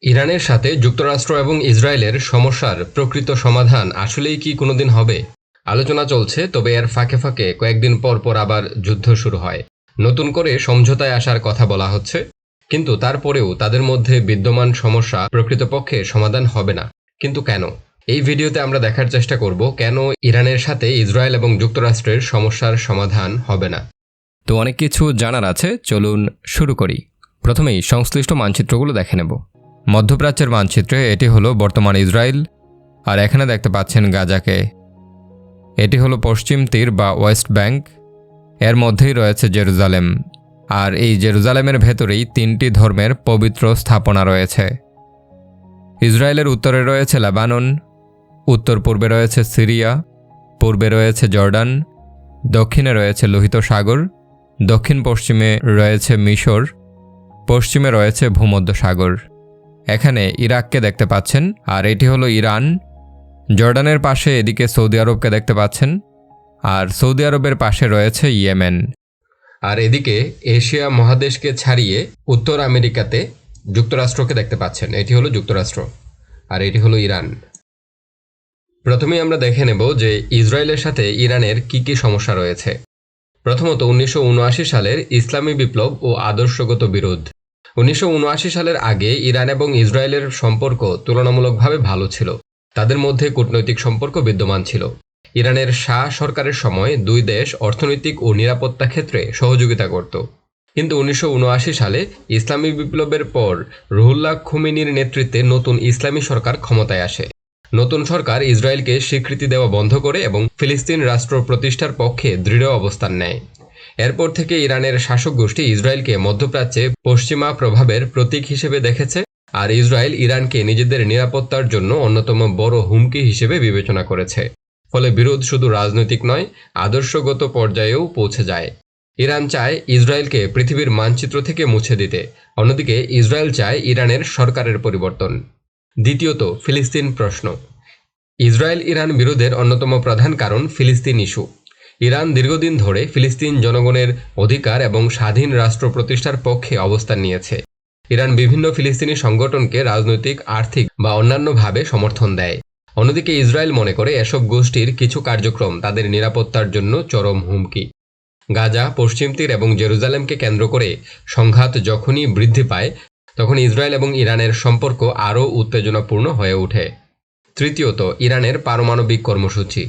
ইরানের সাথে যুক্তরাষ্ট্র এবং ইসরায়েলের সমস্যার প্রকৃত সমাধান আসলেই কি কোনোদিন হবে? আলোচনা চলছে, তবে এর ফাঁকে ফাঁকে কয়েকদিন পর পর আবার যুদ্ধ শুরু হয়। নতুন করে সমঝোতায় আসার কথা বলা হচ্ছে, কিন্তু তারপরেও তাদের মধ্যে বিদ্যমান সমস্যা প্রকৃতপক্ষে সমাধান হবে না। কিন্তু কেন? এই ভিডিওতে আমরা দেখার চেষ্টা করব কেন ইরানের সাথে ইসরায়েল এবং যুক্তরাষ্ট্রের সমস্যার সমাধান হবে না। তো অনেক কিছু জানার আছে, চলুন শুরু করি। প্রথমেই সংশ্লিষ্ট মানচিত্রগুলো দেখে নেব। মধ্যপ্রাচ্যের মানচিত্রে এটি হলো বর্তমান ইসরায়েল, আর এখানে দেখতে পাচ্ছেন গাজাকে। এটি হলো পশ্চিম তীর বা ওয়েস্ট ব্যাংক, এর মধ্যেই রয়েছে জেরুজালেম। আর এই জেরুজালেমের ভেতরেই 3টি ধর্মের পবিত্র স্থাপনা রয়েছে। ইসরায়েলের উত্তরে রয়েছে লেবানন, উত্তর পূর্বে রয়েছে সিরিয়া, পূর্বে রয়েছে জর্ডান, দক্ষিণে রয়েছে লোহিত সাগর, দক্ষিণ পশ্চিমে রয়েছে মিশর, পশ্চিমে রয়েছে ভূমধ্য সাগর। এখানে ইরাককে দেখতে পাচ্ছেন, আর এটি হলো ইরান। জর্ডানের পাশে এদিকে সৌদি আরবকে দেখতে পাচ্ছেন, আর সৌদি আরবের পাশে রয়েছে ইয়েমেন। আর এদিকে এশিয়া মহাদেশকে ছাড়িয়ে উত্তর আমেরিকাতে যুক্তরাষ্ট্রকে দেখতে পাচ্ছেন। এটি হলো যুক্তরাষ্ট্র, আর এটি হলো ইরান। প্রথমেই আমরা দেখে নেব যে ইসরায়েলের সাথে ইরানের কি কি সমস্যা রয়েছে। প্রথমত 1979 সালের ইসলামী বিপ্লব ও আদর্শগত বিরোধ। 1979 সালের আগে ইরান এবং ইসরায়েলের সম্পর্ক তুলনামূলকভাবে ভালো ছিল। তাদের মধ্যে কূটনৈতিক সম্পর্ক বিদ্যমান ছিল। ইরানের শাহ সরকারের সময় দুই দেশ অর্থনৈতিক ও নিরাপত্তা ক্ষেত্রে সহযোগিতা করত। কিন্তু 1979 সালে ইসলামী বিপ্লবের পর রুহুল্লাহ খুমেনির নেতৃত্বে নতুন ইসলামী সরকার ক্ষমতায় আসে। নতুন সরকার ইসরায়েলকে স্বীকৃতি দেওয়া বন্ধ করে এবং ফিলিস্তিন রাষ্ট্র প্রতিষ্ঠার পক্ষে দৃঢ় অবস্থান নেয়। এরপর থেকে ইরানের শাসক গোষ্ঠী ইসরায়েলকে মধ্যপ্রাচ্যে পশ্চিমা প্রভাবের প্রতীক হিসেবে দেখেছে, আর ইসরায়েল ইরানকে নিজেদের নিরাপত্তার জন্য অন্যতম বড় হুমকি হিসেবে বিবেচনা করেছে। ফলে বিরোধ শুধু রাজনৈতিক নয়, আদর্শগত পর্যায়েও পৌঁছে যায়। ইরান চায় ইসরায়েলকে পৃথিবীর মানচিত্র থেকে মুছে দিতে, অন্যদিকে ইসরায়েল চায় ইরানের সরকারের পরিবর্তন। দ্বিতীয়ত, ফিলিস্তিন প্রশ্ন। ইসরায়েল ইরান বিরোধের অন্যতম প্রধান কারণ ফিলিস্তিন ইস্যু। ইরান দীর্ঘদিন ধরে ফিলিস্তিন জনগণের অধিকার এবং স্বাধীন রাষ্ট্র প্রতিষ্ঠার পক্ষে অবস্থান নিয়েছে। ইরান বিভিন্ন ফিলিস্তিনি সংগঠনকে রাজনৈতিক, আর্থিক বা অন্যান্যভাবে সমর্থন দেয়। অন্যদিকে ইসরায়েল মনে করে এসব গোষ্ঠীর কিছু কার্যক্রম তাদের নিরাপত্তার জন্য চরম হুমকি। গাজা, পশ্চিম তীর এবং জেরুজালেমকে কেন্দ্র করে সংঘাত যখনই বৃদ্ধি পায়, তখন ইসরায়েল এবং ইরানের সম্পর্ক আরও উত্তেজনাপূর্ণ হয়ে ওঠে। তৃতীয়ত, ইরানের পারমাণবিক কর্মসূচি।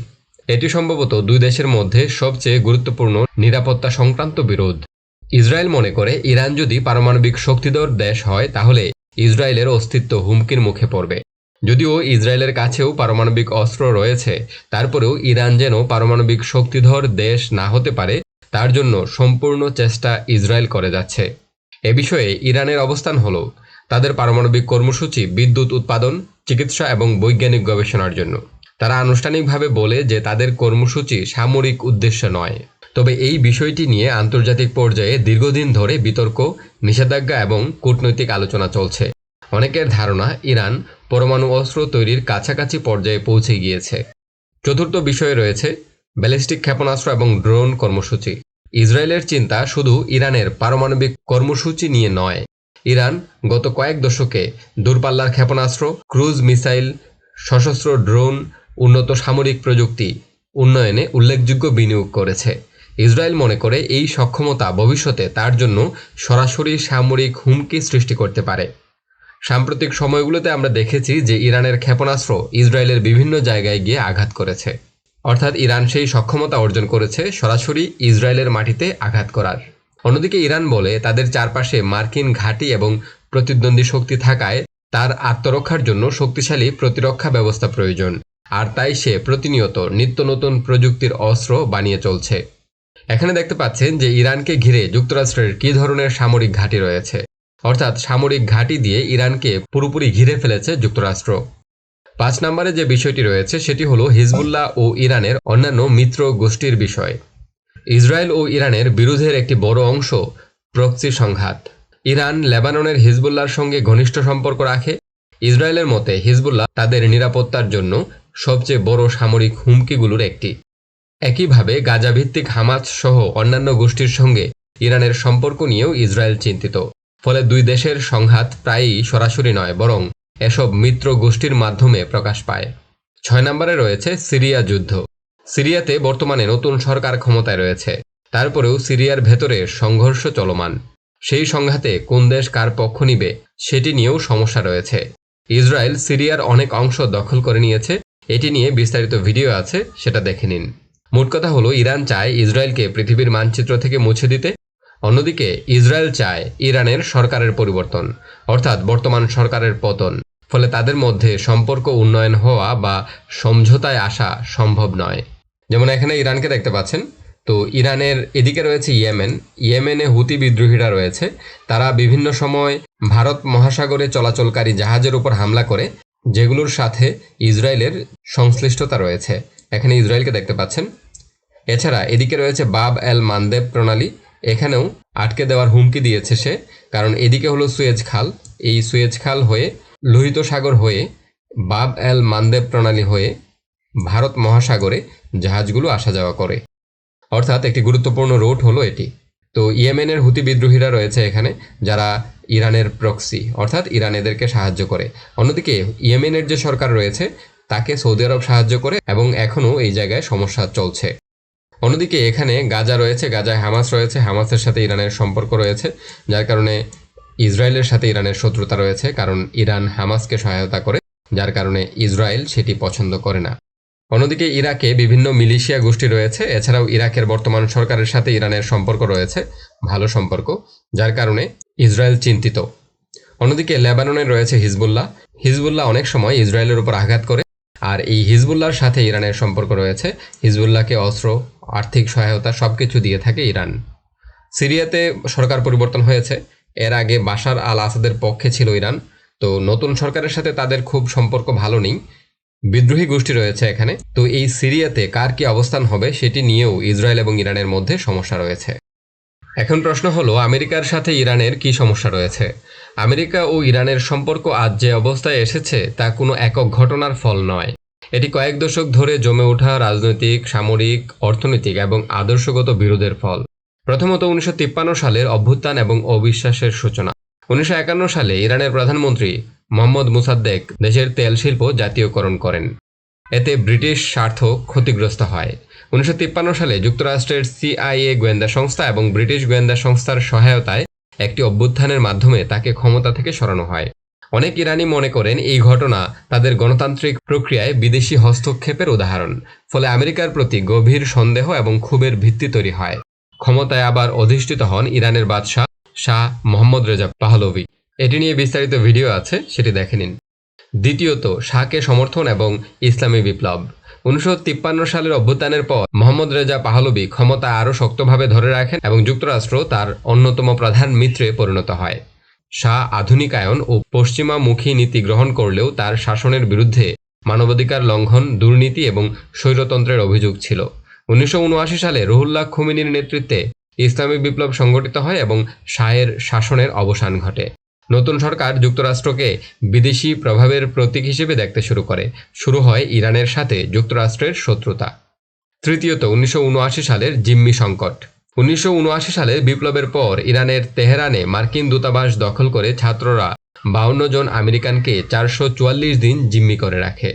এটি সম্ভবত দুই দেশের মধ্যে সবচেয়ে গুরুত্বপূর্ণ নিরাপত্তা সংক্রান্ত বিরোধ। ইসরায়েল মনে করে ইরান যদি পারমাণবিক শক্তিধর দেশ হয়, তাহলে ইসরায়েলের অস্তিত্ব হুমকির মুখে পড়বে। যদিও ইসরায়েলের কাছেও পারমাণবিক অস্ত্র রয়েছে, তারপরেও ইরান যেন পারমাণবিক শক্তিধর দেশ না হতে পারে, তার জন্য সম্পূর্ণ চেষ্টা ইসরায়েল করে যাচ্ছে। এ বিষয়ে ইরানের অবস্থান হলো তাদের পারমাণবিক কর্মসূচি বিদ্যুৎ উৎপাদন, চিকিৎসা এবং বৈজ্ঞানিক গবেষণার জন্য। তারা আনুষ্ঠানিকভাবে বলে যে তাদের কর্মসূচি সামরিক উদ্দেশ্য নয়। তবে এই বিষয়টি নিয়ে আন্তর্জাতিক পর্যায়ে দীর্ঘদিন ধরে বিতর্ক, নিষেধাজ্ঞা এবং কূটনৈতিক আলোচনা চলছে। অনেকের ধারণা ইরান পরমাণু অস্ত্র তৈরির কাছাকাছি পর্যায়ে পৌঁছে গিয়েছে। চতুর্থ বিষয়ে রয়েছে ব্যালিস্টিক ক্ষেপণাস্ত্র এবং ড্রোন কর্মসূচি। ইসরায়েলের চিন্তা শুধু ইরানের পারমাণবিক কর্মসূচি নিয়ে নয়। ইরান গত কয়েক দশকে দূরপাল্লার ক্ষেপণাস্ত্র, ক্রুজ মিসাইল, সশস্ত্র ড্রোন, উন্নত সামরিক প্রযুক্তি উন্নয়নে উল্লেখযোগ্য বিনিয়োগ করেছে। ইসরায়েল মনে করে এই সক্ষমতা ভবিষ্যতে তার জন্য সরাসরি সামরিক হুমকি সৃষ্টি করতে পারে। সাম্প্রতিক সময়গুলোতে আমরা দেখেছি যে ইরানের ক্ষেপণাস্ত্র ইসরায়েলের বিভিন্ন জায়গায় গিয়ে আঘাত করেছে। অর্থাৎ ইরান সেই সক্ষমতা অর্জন করেছে সরাসরি ইসরায়েলের মাটিতে আঘাত করার। অন্যদিকে ইরান বলে তাদের চারপাশে মার্কিন ঘাঁটি এবং প্রতিদ্বন্দ্বী শক্তি থাকায় তার আত্মরক্ষার জন্য শক্তিশালী প্রতিরক্ষা ব্যবস্থা প্রয়োজন, আর তাই সে প্রতিনিয়ত নিত্য নতুন প্রযুক্তির অস্ত্র বানিয়ে চলছে। এখানে দেখতে পাচ্ছেন যে ইরানকে ঘিরে যুক্তরাষ্ট্রের কী ধরনের সামরিক ঘাঁটি রয়েছে। অর্থাৎ সামরিক ঘাঁটি দিয়ে ইরানকে পুরোপুরি ঘিরে ফেলেছে যুক্তরাষ্ট্র। 5 নম্বরে যে বিষয়টি রয়েছে সেটি হলো হিজবুল্লাহ ও ইরানের অন্যান্য মিত্র গোষ্ঠীর বিষয়। ইসরায়েল ও ইরানের বিরোধের একটি বড় অংশ প্রক্সি সংঘাত। ইরান লেবাননের হিজবুল্লাহর সঙ্গে ঘনিষ্ঠ সম্পর্ক রাখে। ইসরায়েলের মতে হিজবুল্লাহ তাদের নিরাপত্তার জন্য সবচেয়ে বড় সামরিক হুমকিগুলোর একটি। একইভাবে গাজা ভিত্তিক হামাস সহ অন্যান্য গোষ্ঠীর সঙ্গে ইরানের সম্পর্ক নিয়েও ইসরায়েল চিন্তিত। ফলে দুই দেশের সংঘাত প্রায়ই সরাসরি নয়, বরং এসব মিত্র গোষ্ঠীর মাধ্যমে প্রকাশ পায়। 6 নম্বরে রয়েছে সিরিয়া যুদ্ধ। সিরিয়াতে বর্তমানে নতুন সরকার ক্ষমতায় রয়েছে, তারপরেও সিরিয়ার ভেতরে সংঘর্ষ চলমান। সেই সংঘাতে কোন দেশ কার পক্ষ নিবে সেটি নিয়েও সমস্যা রয়েছে। ইসরায়েল সিরিয়ার অনেক অংশ দখল করে নিয়েছে, এটি নিয়ে বিস্তারিত ভিডিও আছে, সেটা দেখে নিন। মোট কথা হলো, ইরান চায় ইসরায়েলকে পৃথিবীর মানচিত্র থেকে মুছে দিতে। অন্যদিকে ইসরায়েল চায় ইরানের সরকারের পরিবর্তন, অর্থাৎ বর্তমান সরকারের পতন। ফলে তাদের মধ্যে সম্পর্ক উন্নয়ন হওয়া বা সমঝোতায় আসা সম্ভব নয়। যেমন এখানে ইরানকে দেখতে পাচ্ছেন। তো ইরানের এদিকে রয়েছে ইয়েমেনে হুতি বিদ্রোহীরা রয়েছে। তারা বিভিন্ন সময় ভারত মহাসাগরে চলাচলকারী জাহাজের উপর হামলা করে, যেগুলোর সাথে ইসরায়েলের সংশ্লিষ্টতা রয়েছে। এখানে ইসরায়েলকে দেখতে পাচ্ছেন। এছাড়া এদিকে রয়েছে বাব এল মানদেব প্রণালী। এখানেও আটকে দেওয়ার হুমকি দিয়েছে সে, কারণ এদিকে হলো সুয়েজ খাল। এই সুয়েজ খাল হয়ে লোহিত সাগর হয়ে বাব এল মানদেব প্রণালী হয়ে ভারত মহাসাগরে জাহাজগুলো আসা যাওয়া করে, অর্থাৎ একটি গুরুত্বপূর্ণ রুট হলো এটি। তো ইয়েমেনের হুতি বিদ্রোহীরা রয়েছে এখানে, যারা ইরানের প্রক্সি, অর্থাৎ ইরান এদেরকে সাহায্য করে। অন্যদিকে ইয়েমেনের যে সরকার রয়েছে তাকে সৌদি আরব সাহায্য করে, এবং এখনও এই জায়গায় সমস্যা চলছে। অন্যদিকে এখানে গাজা রয়েছে, গাজায় হামাস রয়েছে, হামাসের সাথে ইরানের সম্পর্ক রয়েছে, যার কারণে ইসরায়েলের সাথে ইরানের শত্রুতা রয়েছে, কারণ ইরান হামাসকে সহায়তা করে, যার কারণে ইসরায়েল সেটি পছন্দ করে না। অন্যদিকে ইরাকে বিভিন্ন মিলিশিয়া গোষ্ঠী রয়েছে। এছাড়াও ইরাকের বর্তমান সরকারের সাথে ইরানের সম্পর্ক রয়েছে, ভালো সম্পর্ক, যার কারণে ইসরায়েল চিন্তিত। অন্যদিকে লেবাননে রয়েছে হিজবুল্লাহ অনেক সময় ইসরায়েলের উপর আঘাত করে, আর এই হিজবুল্লাহর সাথে ইরানের সম্পর্ক রয়েছে। হিজবুল্লাহকে অস্ত্র, আর্থিক সহায়তা সবকিছু দিয়ে থাকে ইরান। সিরিয়াতে সরকার পরিবর্তন হয়েছে। এর আগে বাশার আল আসাদের পক্ষে ছিল ইরান। তো নতুন সরকারের সাথে তাদের খুব সম্পর্ক ভালো নেই, বিদ্রোহী গোষ্ঠী রয়েছে এখানে। তো এই সিরিয়াতে কার কি অবস্থান হবে সেটি নিয়েও ইসরায়েল এবং ইরানের মধ্যে সমস্যা রয়েছে। এখন প্রশ্ন হলো, আমেরিকার সাথে ইরানের কি সমস্যা রয়েছে? আমেরিকা ও ইরানের সম্পর্ক আজ যে অবস্থায় এসেছে তা কোনো একক ঘটনার ফল নয়। এটি কয়েক দশক ধরে জমে ওঠা রাজনৈতিক, সামরিক, অর্থনৈতিক এবং আদর্শগত বিরোধের ফল। প্রথমত 1953 সালের অভ্যুত্থান এবং অবিশ্বাসের সূচনা। 1951 সালে ইরানের প্রধানমন্ত্রী মোহাম্মদ মুসাদ্দেক দেশের তেল শিল্প জাতীয়করণ করেন। এতে ব্রিটিশ স্বার্থ ক্ষতিগ্রস্ত হয়। 1953 সালে যুক্তরাষ্ট্রের CIA গোয়েন্দা সংস্থা এবং ব্রিটিশ গোয়েন্দা সংস্থার সহায়তায় একটি অভ্যুত্থানের মাধ্যমে তাকে ক্ষমতা থেকে সরানো হয়। অনেক ইরানি মনে করেন এই ঘটনা তাদের গণতান্ত্রিক প্রক্রিয়ায় বিদেশি হস্তক্ষেপের উদাহরণ। ফলে আমেরিকার প্রতি গভীর সন্দেহ এবং ক্ষোভের ভিত্তি তৈরি হয়। ক্ষমতায় আবার অধিষ্ঠিত হন ইরানের বাদশাহ শাহ মোহাম্মদ রেজা পাহলভি। এটি নিয়ে বিস্তারিত ভিডিও আছে, সেটি দেখে নিন। দ্বিতীয়ত, শাহকে সমর্থন এবং ইসলামী বিপ্লব। 1953 সালের অভ্যুত্থানের পর মোহাম্মদ রেজা পাহলভি ক্ষমতা আরও শক্তভাবে ধরে রাখেন এবং যুক্তরাষ্ট্র তার অন্যতম প্রধান মিত্রে পরিণত হয়। শাহ আধুনিকায়ন ও পশ্চিমামুখী নীতি গ্রহণ করলেও তার শাসনের বিরুদ্ধে মানবাধিকার লঙ্ঘন, দুর্নীতি এবং স্বৈরতন্ত্রের অভিযোগ ছিল। 1979 সালে রুহুল্লাহ খুমেনির নেতৃত্বে ইসলামী বিপ্লব সংগঠিত হয় এবং শাহের শাসনের অবসান ঘটে। নতুন সরকার যুক্তরাষ্ট্রকে বিদেশি প্রভাবের প্রতীক হিসেবে দেখতে শুরু করে। শুরু হয় ইরানের সাথে যুক্তরাষ্ট্রের শত্রুতা। তৃতীয়ত, 1979 সালের জিম্মি সংকট। 1979 সালে বিপ্লবের পর ইরানের তেহরানে মার্কিন দূতাবাস দখল করে ছাত্ররা 52 জন আমেরিকানকে 444 দিন জিম্মি করে রাখে।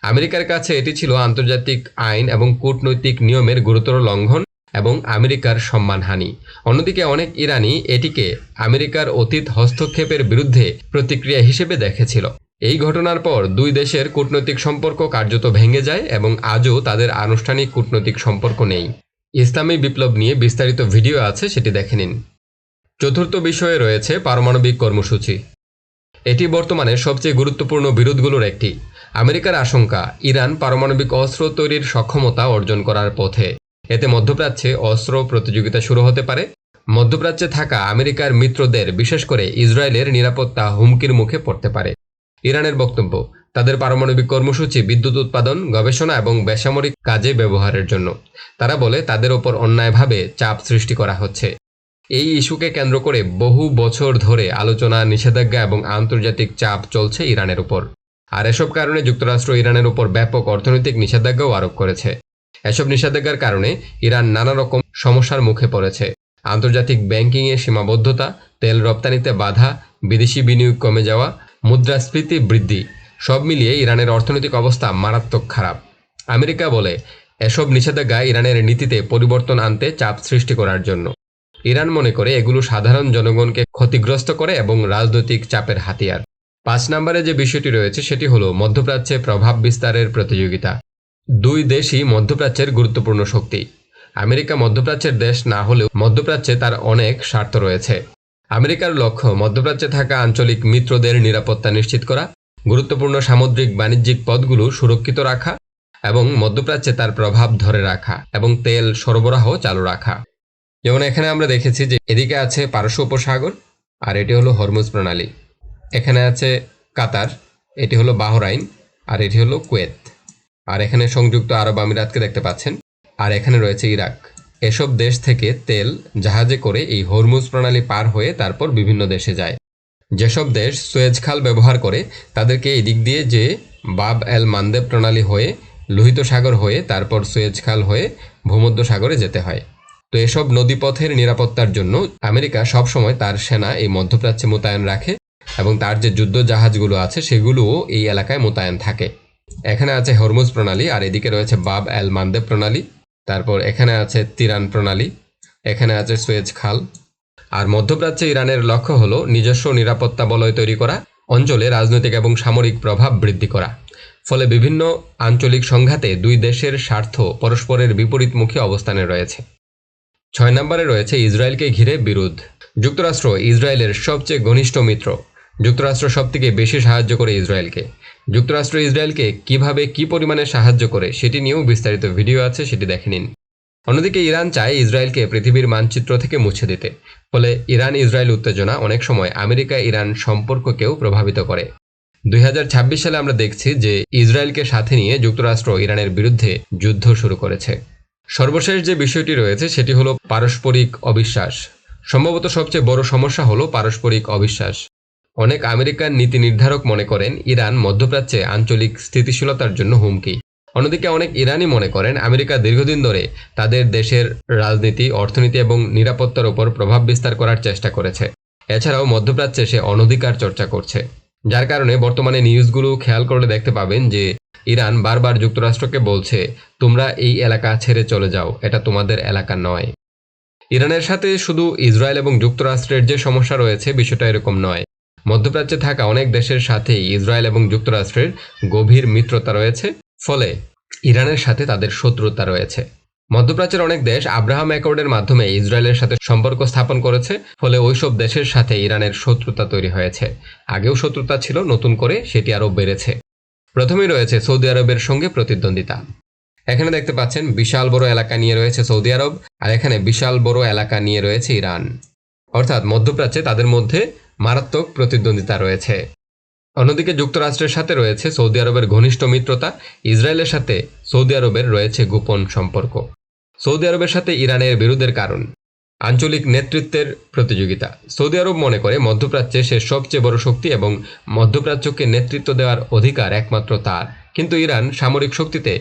আমেরিকার কাছে এটি ছিল আন্তর্জাতিক আইন এবং কূটনৈতিক নিয়মের গুরুতর লঙ্ঘন এবং আমেরিকার সম্মানহানি। অন্যদিকে অনেক ইরানি এটিকে আমেরিকার অতীত হস্তক্ষেপের বিরুদ্ধে প্রতিক্রিয়া হিসেবে দেখেছিল। এই ঘটনার পর দুই দেশের কূটনৈতিক সম্পর্ক কার্যত ভেঙে যায় এবং আজও তাদের আনুষ্ঠানিক কূটনৈতিক সম্পর্ক নেই। ইসলামী বিপ্লব নিয়ে বিস্তারিত ভিডিও আছে, সেটি দেখে নিন। চতুর্থ বিষয়ে রয়েছে পারমাণবিক কর্মসূচি। এটি বর্তমানে সবচেয়ে গুরুত্বপূর্ণ বিরোধগুলোর একটি। আমেরিকার আশঙ্কা, ইরান পারমাণবিক অস্ত্র তৈরির সক্ষমতা অর্জন করার পথে। এতে মধ্যপ্রাচ্যে অস্ত্র প্রতিযোগিতা শুরু হতে পারে। মধ্যপ্রাচ্যে থাকা আমেরিকার মিত্রদের, বিশেষ করে ইসরায়েলের নিরাপত্তা হুমকির মুখে পড়তে পারে। ইরানের বক্তব্য, তাদের পারমাণবিক কর্মসূচি বিদ্যুৎ উৎপাদন, গবেষণা এবং বেসামরিক কাজে ব্যবহারের জন্য। তারা বলে তাদের ওপর অন্যায়ভাবে চাপ সৃষ্টি করা হচ্ছে। এই ইস্যুকে কেন্দ্র করে বহু বছর ধরে আলোচনা, নিষেধাজ্ঞা এবং আন্তর্জাতিক চাপ চলছে ইরানের উপর। আর এসব কারণে যুক্তরাষ্ট্র ইরানের উপর ব্যাপক অর্থনৈতিক নিষেধাজ্ঞাও আরোপ করেছে। এসব নিষেধাজ্ঞার কারণে ইরান নানা রকম সমস্যার মুখে পড়েছে। আন্তর্জাতিক ব্যাংকিংয়ে সীমাবদ্ধতা, তেল রপ্তানিতে বাধা, বিদেশি বিনিয়োগ কমে যাওয়া, মুদ্রাস্ফীতি বৃদ্ধি সব মিলিয়ে ইরানের অর্থনৈতিক অবস্থা মারাত্মক খারাপ। আমেরিকা বলে এসব নিষেধাজ্ঞা ইরানের নীতিতে পরিবর্তন আনতে চাপ সৃষ্টি করার জন্য। ইরান মনে করে এগুলো সাধারণ জনগণকে ক্ষতিগ্রস্ত করে এবং রাজনৈতিক চাপের হাতিয়ার। 5 নম্বরে যে বিষয়টি রয়েছে সেটি হলো মধ্যপ্রাচ্যে প্রভাব বিস্তারের প্রতিযোগিতা। দুই দেশই মধ্যপ্রাচ্যের গুরুত্বপূর্ণ শক্তি। আমেরিকা মধ্যপ্রাচ্যের দেশ না হলেও মধ্যপ্রাচ্যে তার অনেক স্বার্থ রয়েছে। আমেরিকার লক্ষ্য মধ্যপ্রাচ্যে থাকা আঞ্চলিক মিত্রদের নিরাপত্তা নিশ্চিত করা, গুরুত্বপূর্ণ সামুদ্রিক বাণিজ্যিক পথগুলো সুরক্ষিত রাখা এবং মধ্যপ্রাচ্যে তার প্রভাব ধরে রাখা এবং তেল সরবরাহ চালু রাখা। যেমন এখানে আমরা দেখেছি যে এদিকে আছে পারস্য উপসাগর, আর এটি হলো হরমুজ প্রণালী। এখানে আছে কাতার, এটি হলো বাহরাইন, আর এটি হলো কুয়েত। আর এখানে সংযুক্ত আরব আমিরাতকে দেখতে পাচ্ছেন, আর এখানে রয়েছে ইরাক। এসব দেশ থেকে তেল জাহাজে করে এই হরমুজ প্রণালী পার হয়ে তারপর বিভিন্ন দেশে যায়। যেসব দেশ সুয়েজ খাল ব্যবহার করে তাদেরকে এই দিক দিয়ে যে বাব এল মান্দেব প্রণালী হয়ে লোহিত সাগর হয়ে তারপর সুয়েজ খাল হয়ে ভূমধ্য সাগরে যেতে হয়। তো এসব নদীপথের নিরাপত্তার জন্য আমেরিকা সবসময় তার সেনা এই মধ্যপ্রাচ্যে মোতায়েন রাখে এবং তার যে যুদ্ধ জাহাজগুলো আছে সেগুলোও এই এলাকায় মোতায়েন থাকে। এখানে আছে হরমুজ প্রণালী, আর এদিকে রয়েছে বাব এল মান্দেব প্রণালী, তারপর এখানে আছে তিরান প্রণালী, এখানে আছে সুয়েজ খাল। আর মধ্যপ্রাচ্যে ইরানের লক্ষ্য হলো নিজস্ব নিরাপত্তা বলয় তৈরি করা, অঞ্চলে রাজনৈতিক এবং সামরিক প্রভাব বৃদ্ধি করা। ফলে বিভিন্ন আঞ্চলিক সংঘাতে দুই দেশের স্বার্থ পরস্পরের বিপরীতমুখী অবস্থানে রয়েছে। 6 নম্বরে রয়েছে ইসরায়েলকে ঘিরে বিরোধ। যুক্তরাষ্ট্র ইসরায়েলের সবচেয়ে ঘনিষ্ঠ মিত্র। যুক্তরাষ্ট্র সবথেকে বেশি সাহায্য করে ইসরায়েলকে। যুক্তরাষ্ট্র ইসরায়েলকে কিভাবে কি পরিমাণে সাহায্য করে সেটি নিয়েও বিস্তারিত ভিডিও আছে, সেটি দেখে নিন। অন্যদিকে ইরান চায় ইসরায়েলকে পৃথিবীর মানচিত্র থেকে মুছে দিতে। ফলে ইরান ইসরায়েল উত্তেজনা অনেক সময় আমেরিকা ইরান সম্পর্ককেও প্রভাবিত করে। 2026 সালে আমরা দেখছি যে ইসরায়েলকে সাথে নিয়ে যুক্তরাষ্ট্র ইরানের বিরুদ্ধে যুদ্ধ শুরু করেছে। সর্বশেষ যে বিষয়টি রয়েছে সেটি হলো পারস্পরিক অবিশ্বাস। সম্ভবত সবচেয়ে বড় সমস্যা হলো পারস্পরিক অবিশ্বাস। অনেক আমেরিকান নীতি নির্ধারক মনে করেন ইরান মধ্যপ্রাচ্যে আঞ্চলিক স্থিতিশীলতার জন্য হুমকি। অন্যদিকে অনেক ইরানি মনে করেন আমেরিকা দীর্ঘদিন ধরে তাদের দেশের রাজনীতি, অর্থনীতি এবং নিরাপত্তার উপর প্রভাব বিস্তার করার চেষ্টা করেছে। এছাড়াও মধ্যপ্রাচ্যে সে অনধিকার চর্চা করছে, যার কারণে বর্তমানে নিউজগুলো খেয়াল করলে দেখতে পাবেন যে ইরান বারবার যুক্তরাষ্ট্রকে বলছে তোমরা এই এলাকা ছেড়ে চলে যাও, এটা তোমাদের এলাকা নয়। ইরানের সাথে শুধু ইসরায়েল এবং যুক্তরাষ্ট্রের যে সমস্যা রয়েছে বিষয়টা এরকম নয়। মধ্যপ্রাচ্যে থাকা অনেক দেশের সাথেই ইসরায়েল এবং যুক্তরাষ্ট্রের গভীর মিত্রতা রয়েছে, ফলে ইরানের সাথে তাদের শত্রুতা রয়েছে। মধ্যপ্রাচ্যের অনেক দেশ আব্রাহাম অ্যাকর্ডের মাধ্যমে ইসরায়েলের সাথে সম্পর্ক স্থাপন করেছে, ফলে ওইসব দেশের সাথে ইরানের শত্রুতা তৈরি হয়েছে। আগেও শত্রুতা ছিল, নতুন করে সেটি আরও বেড়েছে। প্রথমেই রয়েছে সৌদি আরবের সঙ্গে প্রতিদ্বন্দ্বিতা। এখানে দেখতে পাচ্ছেন বিশাল বড় এলাকা নিয়ে রয়েছে সৌদি আরব, আর এখানে বিশাল বড় এলাকা নিয়ে রয়েছে ইরান। অর্থাৎ মধ্যপ্রাচ্যে তাদের মধ্যে মারাত্মক প্রতিদ্বন্দ্বিতা রয়েছে। অন্যদিকে যুক্তরাষ্ট্রের সাথে রয়েছে সৌদি আরবের ঘনিষ্ঠ মিত্রতা, ইসরায়েলের সাথে সৌদি আরবের রয়েছে গোপন সম্পর্ক। সৌদি আরবের সাথে ইরানের বিরোধের কারণ আঞ্চলিক নেতৃত্বের প্রতিযোগিতা। সৌদি আরব মনে করে মধ্যপ্রাচ্যে সে সবচেয়ে বড় শক্তি এবং মধ্যপ্রাচ্যকে নেতৃত্ব দেওয়ার অধিকার একমাত্র তার। কিন্তু ইরান সামরিক শক্তিতে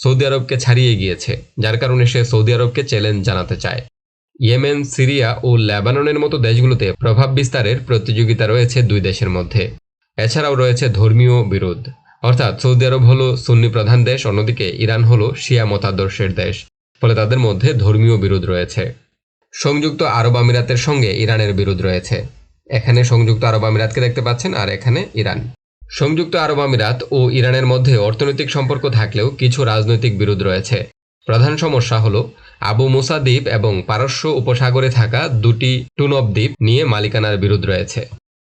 সৌদি আরবকে ছাড়িয়ে গিয়েছে, যার কারণে সে সৌদি আরবকে চ্যালেঞ্জ জানাতে চায়। ইয়েমেন, সিরিয়া ও লেবাননের মতো দেশগুলোতে প্রভাব বিস্তারের প্রতিযোগিতা রয়েছে দুই দেশের মধ্যে। এছাড়াও রয়েছে ধর্মীয় বিরোধ, অর্থাৎ সৌদি আরব হলো সুন্নি প্রধান দেশ, অন্যদিকে ইরান হলো শিয়া মতাদর্শের দেশ, ফলে তাদের মধ্যে ধর্মীয় বিরোধ রয়েছে। সংযুক্ত আরব আমিরাতের সঙ্গে ইরানের বিরোধ রয়েছে। এখানে সংযুক্ত আরব আমিরাতকে দেখতে পাচ্ছেন, আর এখানে ইরান। সংযুক্ত আরব আমিরাত ও ইরানের মধ্যে অর্থনৈতিক সম্পর্ক থাকলেও কিছু রাজনৈতিক বিরোধ রয়েছে। প্রধান সমস্যা হলো আবু মুসা দ্বীপ এবং পারস্য উপসাগরে থাকা দুটি টুনব দ্বীপ নিয়ে মালিকানার বিরোধ রয়েছে।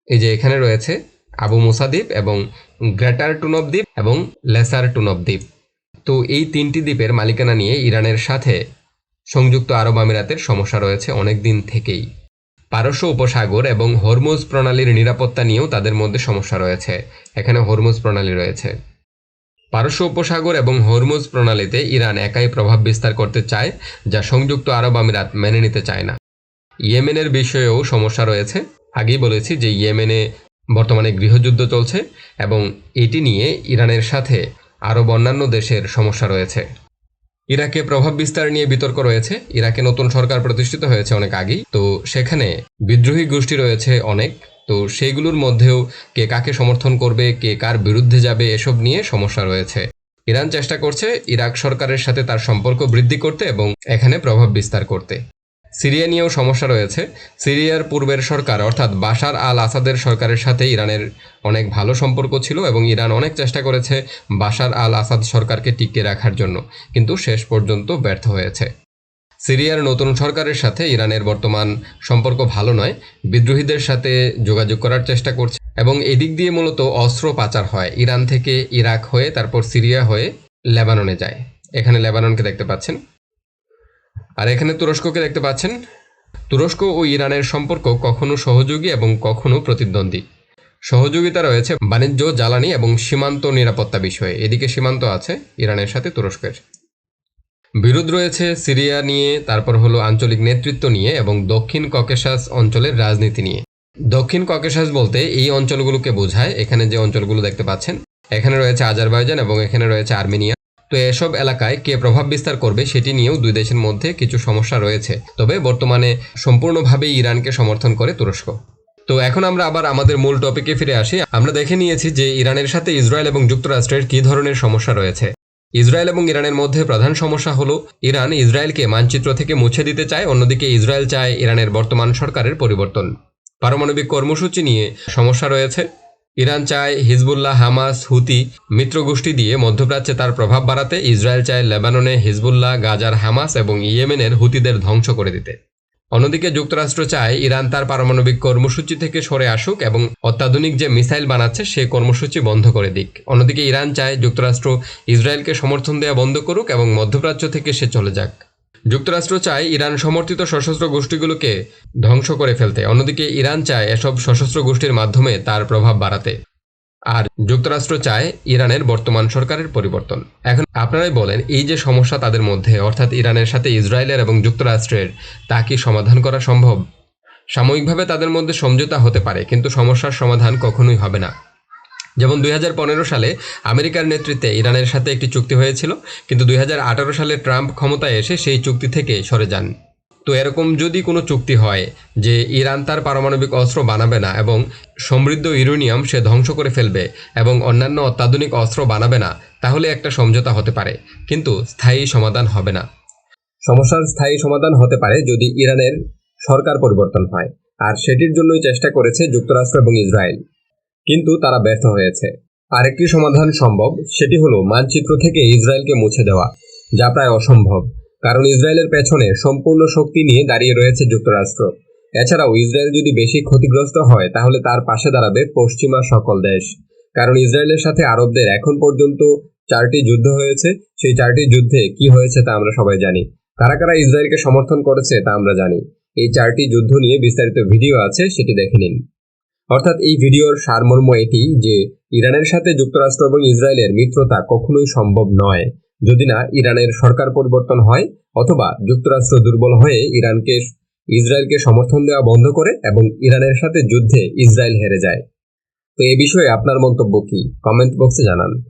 এই যে এখানে রয়েছে আবু মুসা দ্বীপ এবং গ্রেটার টুনব দ্বীপ এবং লেসার টুনব দ্বীপ। তো এই তিনটি দ্বীপের মালিকানা নিয়ে ইরানের সাথে সংযুক্ত আরব আমিরাতের সমস্যা রয়েছে অনেক দিন থেকেই। পারস্য উপসাগর এবং হরমুজ প্রণালীর নিরাপত্তা নিয়েও তাদের মধ্যে সমস্যা রয়েছে। এখানে হরমুজ প্রণালী রয়েছে। পারস্য উপসাগর এবং হরমুজ প্রণালীতে ইরান একাই প্রভাব বিস্তার করতে চায়, যা সংযুক্ত আরব আমিরাত মেনে নিতে চায় না। ইয়েমেনের বিষয়েও সমস্যা রয়েছে। আগেই বলেছি যে ইয়েমেনে বর্তমানে গৃহযুদ্ধ চলছে এবং এটি নিয়ে ইরানের সাথে আরব অন্যান্য দেশের সমস্যা রয়েছে। ইরাকে প্রভাব বিস্তার নিয়ে বিতর্ক রয়েছে। ইরাকে নতুন সরকার প্রতিষ্ঠিত হয়েছে অনেক আগেই, তো সেখানে বিদ্রোহী গোষ্ঠী রয়েছে অনেক। তো সেইগুলোর মধ্যেও কে কাকে সমর্থন করবে, কে কার বিরুদ্ধে যাবে, এসব নিয়ে সমস্যা রয়েছে। ইরান চেষ্টা করছে ইরাক সরকারের সাথে তার সম্পর্ক বৃদ্ধি করতে এবং এখানে প্রভাব বিস্তার করতে। সিরিয়া নিয়েও সমস্যা রয়েছে। সিরিয়ার পূর্বের সরকার অর্থাৎ বাশার আল আসাদের সরকারের সাথে ইরানের অনেক ভালো সম্পর্ক ছিল এবং ইরান অনেক চেষ্টা করেছে বাশার আল আসাদ সরকারকে টিকিয়ে রাখার জন্য, কিন্তু শেষ পর্যন্ত ব্যর্থ হয়েছে। সিরিয়ার নতুন সরকারের সাথে ইরানের বর্তমান সম্পর্ক ভালো নয়। বিদ্রোহীদের সাথে যোগাযোগ করার চেষ্টা করছে এবং এদিক দিয়ে মূলত অস্ত্র পাচার হয়। ইরান থেকে ইরাক হয়ে তারপর সিরিয়া হয়ে লেবাননে যায়। এখানে লেবাননকে দেখতে পাচ্ছেন, আর এখানে তুরস্ককে দেখতে পাচ্ছেন। তুরস্ক ও ইরানের সম্পর্ক কখনো সহযোগী এবং কখনো প্রতিদ্বন্দ্বী। সহযোগিতা রয়েছে বাণিজ্য, জ্বালানি এবং সীমান্ত নিরাপত্তা বিষয়ে। এদিকে সীমান্ত আছে ইরানের সাথে তুরস্কের। বিরোধ রয়েছে সিরিয়া নিয়ে, তারপর হলো আঞ্চলিক নেতৃত্ব নিয়ে এবং দক্ষিণ ককেশাস অঞ্চলের রাজনীতি নিয়ে। দক্ষিণ ককেশাস বলতে এই অঞ্চলগুলোকে বোঝায়। এখানে যে অঞ্চলগুলো দেখতে পাচ্ছেন, এখানে রয়েছে আজারবাইজান এবং এখানে রয়েছে আর্মেনিয়া। তো এসব এলাকায় কে প্রভাব বিস্তার করবে সেটি নিয়েও দুই দেশের মধ্যে কিছু সমস্যা রয়েছে। তবে বর্তমানে সম্পূর্ণভাবে ইরানকে সমর্থন করে তুরস্ক। তো এখন আমরা আবার আমাদের মূল টপিকে ফিরে আসি। আমরা দেখে নিয়েছি যে ইরানের সাথে ইসরায়েল এবং যুক্তরাষ্ট্রের কী ধরনের সমস্যা রয়েছে। ইসরায়েল এবং ইরানের মধ্যে প্রধান সমস্যা হলো ইরান ইসরায়েলকে মানচিত্র থেকে মুছে দিতে চায়, অন্যদিকে ইসরায়েল চায় ইরানের বর্তমান সরকারের পরিবর্তন। পারমাণবিক কর্মসূচি নিয়ে সমস্যা রয়েছে। ইরান চায় হিজবুল্লাহ, হামাস, হুতি মিত্রগোষ্ঠী দিয়ে মধ্যপ্রাচ্যে তার প্রভাব বাড়াতে। ইসরায়েল চায় লেবাননে হিজবুল্লাহ, গাজার হামাস এবং ইয়েমেনের হুতিদের ধ্বংস করে দিতে। অন্যদিকে যুক্তরাষ্ট্র চায় ইরান তার পারমাণবিক কর্মসূচি থেকে সরে আসুক এবং অত্যাধুনিক যে মিসাইল বানাচ্ছে সে কর্মসূচি বন্ধ করে দিক। অন্যদিকে ইরান চায় যুক্তরাষ্ট্র ইসরায়েলকে সমর্থন দেওয়া বন্ধ করুক এবং মধ্যপ্রাচ্য থেকে সে চলে যাক। যুক্তরাষ্ট্র চায় ইরান সমর্থিত সশস্ত্র গোষ্ঠীগুলোকে ধ্বংস করে ফেলতে। অন্যদিকে ইরান চায় এসব সশস্ত্র গোষ্ঠীর মাধ্যমে তার প্রভাব বাড়াতে। আর যুক্তরাষ্ট্র চায় ইরানের বর্তমান সরকারের পরিবর্তন। এখন আপনারাই বলেন, এই যে সমস্যা তাদের মধ্যে অর্থাৎ ইরানের সাথে ইসরায়েলের এবং যুক্তরাষ্ট্রের, তা কি সমাধান করা সম্ভব? সাময়িকভাবে তাদের মধ্যে সমঝোতা হতে পারে, কিন্তু সমস্যার সমাধান কখনোই হবে না। যেমন 2015 সালে আমেরিকার নেতৃত্বে ইরানের সাথে একটি চুক্তি হয়েছিল, কিন্তু 2018 সালে ট্রাম্প ক্ষমতায় এসে সেই চুক্তি থেকে সরে যান। তো এরকম যদি কোনো চুক্তি হয় যে ইরান তার পারমাণবিক অস্ত্র বানাবে না এবং সমৃদ্ধ ইউরেনিয়াম সে ধ্বংস করে ফেলবে এবং অন্যান্য অত্যাধুনিক অস্ত্র বানাবে না, তাহলে একটা সমঝোতা হতে পারে, কিন্তু স্থায়ী সমাধান হবে না। সমস্যার স্থায়ী সমাধান হতে পারে যদি ইরানের সরকার পরিবর্তন হয়, আর সেটির জন্যই চেষ্টা করেছে যুক্তরাষ্ট্র এবং ইসরায়েল, কিন্তু তারা ব্যর্থ হয়েছে। আরেকটি সমাধান সম্ভব, সেটি হলো মানচিত্র থেকে ইসরায়েলকে মুছে দেওয়া, যা প্রায় অসম্ভব, কারণ ইসরায়েলের পেছনে সম্পূর্ণ শক্তি নিয়ে দাঁড়িয়ে রয়েছে যুক্তরাষ্ট্র। এছাড়াও ইসরায়েল যদি বেশি ক্ষতিগ্রস্ত হয় তাহলে তার পাশে দাঁড়াবে পশ্চিমা সকল দেশ, কারণ ইসরায়েলের সাথে আরবদের এখন পর্যন্ত 4টি যুদ্ধ হয়েছে। সেই 4টি যুদ্ধে কি হয়েছে তা আমরা সবাই জানি। কারা কারা ইসরায়েলকে সমর্থন করেছে তা আমরা জানি। এই 4টি যুদ্ধ নিয়ে বিস্তারিত ভিডিও আছে, সেটি দেখে নিন। অর্থাৎ এই ভিডিওর সারমর্ম এটি যে ইরানের সাথে যুক্তরাষ্ট্র এবং ইসরায়েলের মিত্রতা কখনোই সম্ভব নয় যদি না ইরানের সরকার পরিবর্তন হয়, অথবা যুক্তরাষ্ট্র দুর্বল হয়ে ইসরায়েলকে সমর্থন দেওয়া বন্ধ করে এবং ইরানের সাথে যুদ্ধে ইসরায়েল হেরে যায়। তো এ বিষয়ে আপনার মন্তব্য কি? কমেন্ট বক্সে জানান।